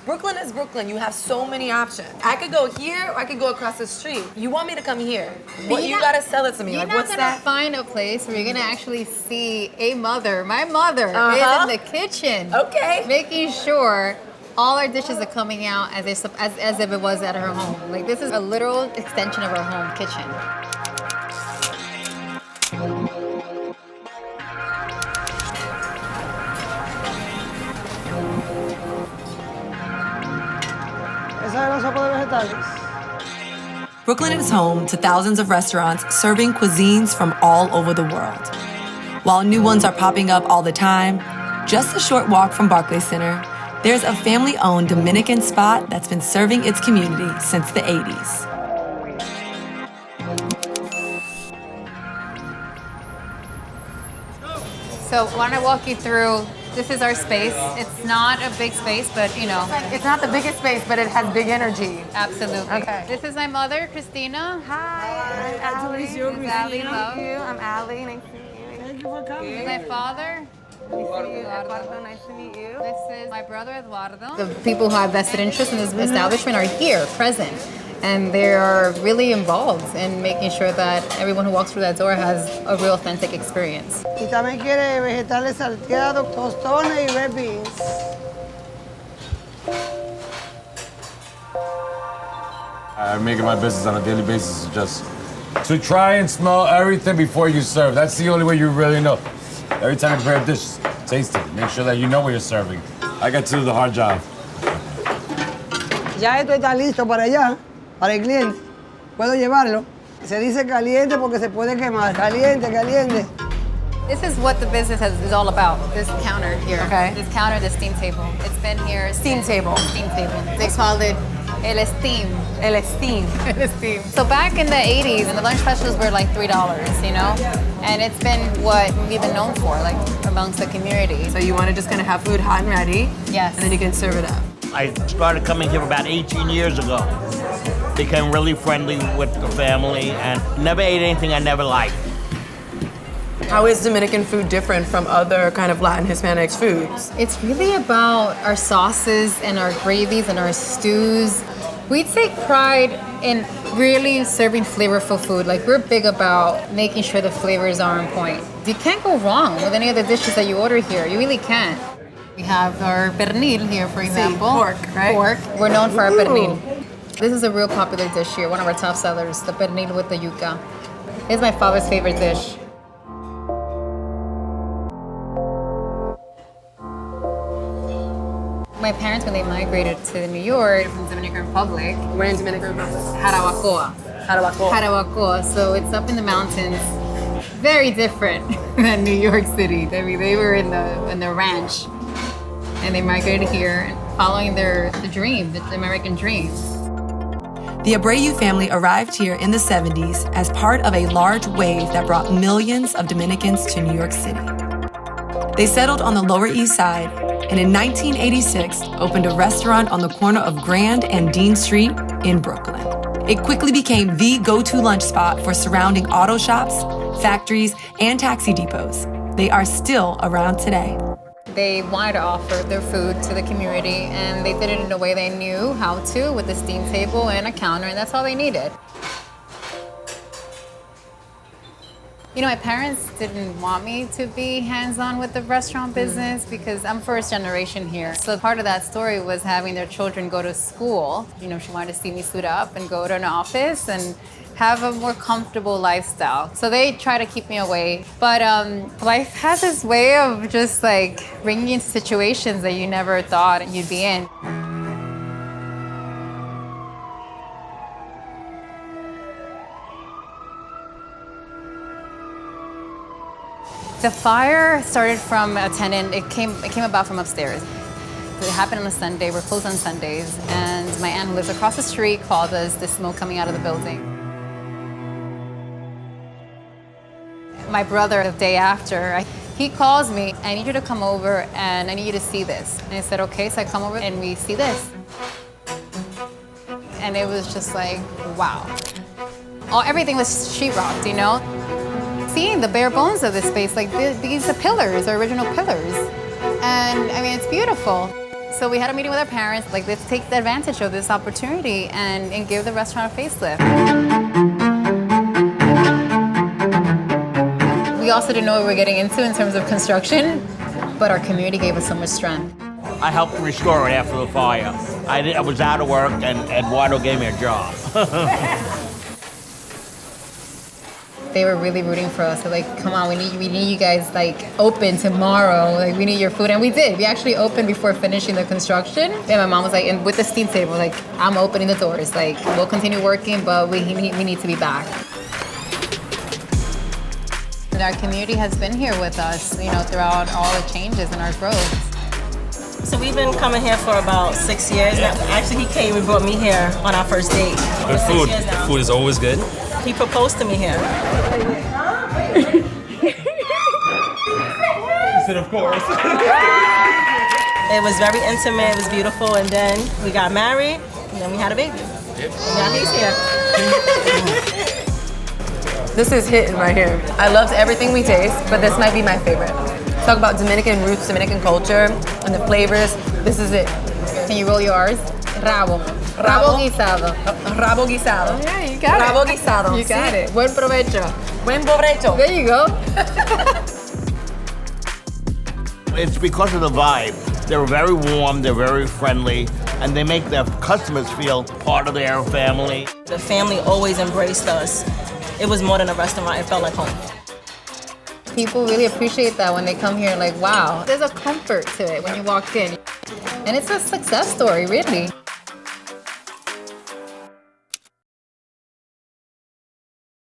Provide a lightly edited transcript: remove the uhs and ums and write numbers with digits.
Brooklyn is Brooklyn. You have so many options. I could go here or I could go across the street. You want me to come here? What you gotta sell it to me. You're Like, not what's gonna that? find a place where you're gonna actually see a mother. My mother is in the kitchen. Okay. Making sure all our dishes are coming out as if it was at her home. Like, this is a literal extension of her home kitchen. Brooklyn is home to thousands of restaurants serving cuisines from all over the world. While new ones are popping up all the time, just a short walk from Barclays Center, there's a family-owned Dominican spot that's been serving its community since the 80s. So why don't I walk you through, this is our space. It's not a big space, but you know. It's not the biggest space, but it has big energy. Absolutely. Okay. This is my mother, Christina. Hi, I'm Allie. This is Allie, love. I'm Allie. Nice to meet you. Thank you for coming. This is my father. Eduardo, nice to meet you. This is my brother, Eduardo. The people who have vested interest in this establishment are here, present. And they are really involved in making sure that everyone who walks through that door has a real authentic experience. Y también quiere vegetales salteados, tostones y red beans. I make it my business on a daily basis just to try and smell everything before you serve. That's the only way you really know. Every time you prepare a dish, taste it. Make sure that you know what you're serving. I get to do the hard job. Ya esto está listo para allá, para el cliente. Puedo llevarlo. Se dice caliente porque se puede quemar. Caliente, caliente. This is what the business is all about, this counter here. Okay. This counter, the steam table. It's been here. Steam table. Steam table. They call it el steam. El esteem. El steam. So back in the 80s, and the lunch specials were like $3, you know? And it's been what we've been known for, like amongst the community. So you want to just kind of have food hot and ready. Yes. And then you can serve it up. I started coming here about 18 years ago. Became really friendly with the family and never ate anything I never liked. How is Dominican food different from other kind of Latin Hispanic foods? It's really about our sauces and our gravies and our stews. We take pride in really serving flavorful food. Like, we're big about making sure the flavors are on point. You can't go wrong with any of the dishes that you order here. You really can't. We have our pernil here, for example. pork, right? Pork. We're known for our pernil. This is a real popular dish here, one of our top sellers, the pernil with the yuca. It's my father's favorite dish. My parents, when they migrated to New York from the Dominican Republic, We're in Dominican Republic. Jarabacoa. Jarabacoa. So it's up in the mountains. Very different than New York City. I mean, they were in the ranch, and they migrated here, following the dream, the American dream. The Abreu family arrived here in the 70s as part of a large wave that brought millions of Dominicans to New York City. They settled on the Lower East Side, and in 1986 opened a restaurant on the corner of Grand and Dean Street in Brooklyn. It quickly became the go-to lunch spot for surrounding auto shops, factories, and taxi depots. They are still around today. They wanted to offer their food to the community, and they did it in a way they knew how to, with a steam table and a counter, and that's all they needed. You know, my parents didn't want me to be hands-on with the restaurant business because I'm first generation here. So part of that story was having their children go to school. You know, she wanted to see me suit up and go to an office and have a more comfortable lifestyle. So they try to keep me away. But life has this way of just like bringing you into situations that you never thought you'd be in. The fire started from a tenant. It came about from upstairs. It happened on a Sunday. We're closed on Sundays, and my aunt who lives across the street called us the smoke coming out of the building. My brother, the day after, he calls me, I need you to come over and I need you to see this. And I said, okay, so I come over and we see this. And it was just like, wow. Everything was sheetrocked, you know? Seeing the bare bones of this space, like these are pillars, are original pillars. And I mean, it's beautiful. So we had a meeting with our parents, like let's take advantage of this opportunity and give the restaurant a facelift. We also didn't know what we were getting into in terms of construction, but our community gave us so much strength. I helped restore it after the fire. I was out of work, and Eduardo gave me a job. They were really rooting for us. They're like, come on, we need you guys like open tomorrow. Like we need your food, and we did. We actually opened before finishing the construction. And my mom was like, and with the steam table, like I'm opening the doors. Like we'll continue working, but we need to be back. And our community has been here with us, throughout all the changes in our growth. So we've been coming here for about 6 years now. Actually, he came and brought me here on our first date. Good food. Food is always good. He proposed to me here. He said, of course. It was very intimate, it was beautiful, and then we got married, and then we had a baby. Yep. And now he's here. This is hitting right here. I loved everything we taste, but this might be my favorite. Talk about Dominican roots, Dominican culture, and the flavors. This is it. Can you roll yours? Rabo. Rabo guisado. Rabo guisado. Oh, yeah, you got it. Rabo guisado. You got it. Buen provecho. Buen provecho. There you go. It's because of the vibe. They're very warm, they're very friendly, and they make their customers feel part of their family. The family always embraced us. It was more than a restaurant, it felt like home. People really appreciate that when they come here, like, wow, there's a comfort to it when you walk in. And it's a success story, really.